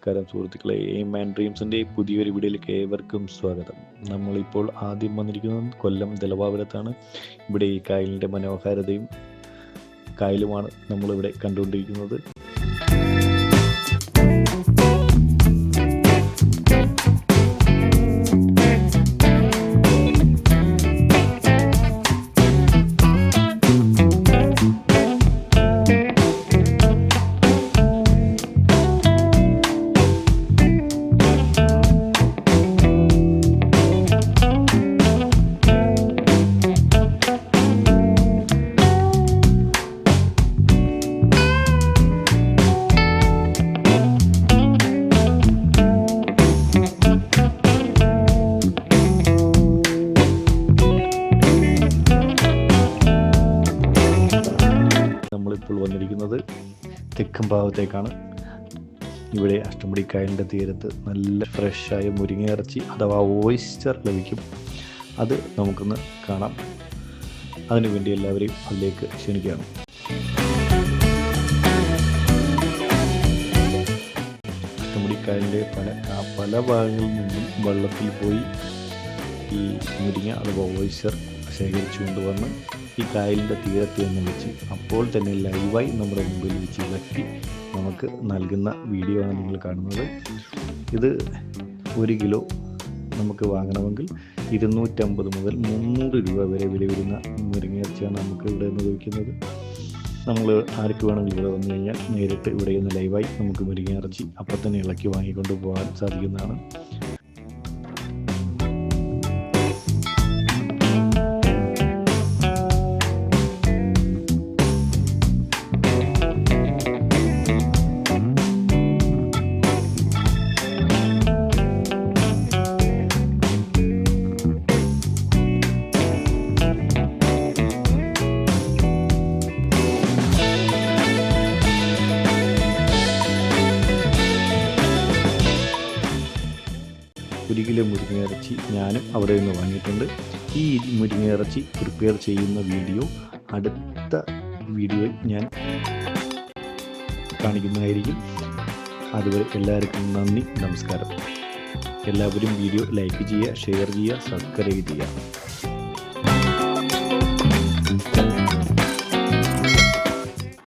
നമസ്കാരം സുഹൃത്തുക്കളെ, aim and ഡ്രീംസിൻ്റെ പുതിയൊരു വീഡിയോയിലേക്ക് ഏവർക്കും സ്വാഗതം. നമ്മളിപ്പോൾ ആദ്യം വന്നിരിക്കുന്നത് കൊല്ലം ദലവാപുരത്താണ്. ഇവിടെ ഈ കായലിൻ്റെ മനോഹാരിതയും കായലുമാണ് നമ്മളിവിടെ കണ്ടുകൊണ്ടിരിക്കുന്നത്. നമ്മളിപ്പോൾ വന്നിരിക്കുന്നത് തെക്കൻ ഭാഗത്തേക്കാണ്. ഇവിടെ അഷ്ടമുടി കായലിൻ്റെ തീരത്ത് നല്ല ഫ്രഷായ മുരിങ്ങയിറച്ചി അഥവാ ഓയിസ്റ്റർ ലഭിക്കും. അത് നമുക്കൊന്ന് കാണാം. അതിനുവേണ്ടി എല്ലാവരെയും അതിലേക്ക് ക്ഷണിക്കുകയാണ്. അഷ്ടമുടി കായലിൻ്റെ പല ഭാഗങ്ങളിൽ നിന്നും വെള്ളത്തിൽ പോയി ഈ മുരിങ്ങ അഥവാ ഓയിസ്റ്റർ ശേഖരിച്ചു കൊണ്ടുവന്ന് ഈ കായലിൻ്റെ തീരത്ത് നിന്ന് വെച്ച് അപ്പോൾ തന്നെ ലൈവായി നമ്മുടെ മുമ്പിൽ വെച്ച് ഇളക്കി നമുക്ക് നൽകുന്ന വീഡിയോ ആണ് നിങ്ങൾ കാണുന്നത്. ഇത് 1 കിലോ നമുക്ക് വാങ്ങണമെങ്കിൽ 250 മുതൽ 300 രൂപ വരെ വില വരുന്ന മുരിങ്ങയിറച്ചിയാണ് നമുക്ക് ഇവിടെ നിന്ന് ലഭിക്കുന്നത്. നമ്മൾ ആർക്ക് വേണമെങ്കിൽ ഇവിടെ വന്നു കഴിഞ്ഞാൽ നേരിട്ട് ഇവിടെ നിന്ന് ലൈവായി നമുക്ക് മുരിങ്ങയിറച്ചി അപ്പം തന്നെ ഇളക്കി വാങ്ങിക്കൊണ്ട് പോകാൻ സാധിക്കുന്നതാണ്. ഒരു കിലോ മുരിങ്ങയിറച്ചി ഞാനും അവിടെ നിന്ന് വാങ്ങിയിട്ടുണ്ട്. ഈ മുരിങ്ങയിറച്ചി പ്രിപ്പയർ ചെയ്യുന്ന വീഡിയോ അടുത്ത വീഡിയോയിൽ ഞാൻ കാണിക്കുന്നതായിരിക്കും. അതുവരെ എല്ലാവർക്കും നന്ദി, നമസ്കാരം. എല്ലാവരും വീഡിയോ ലൈക്ക് ചെയ്യുക, ഷെയർ ചെയ്യുക, സബ്സ്ക്രൈബ് ചെയ്യുക.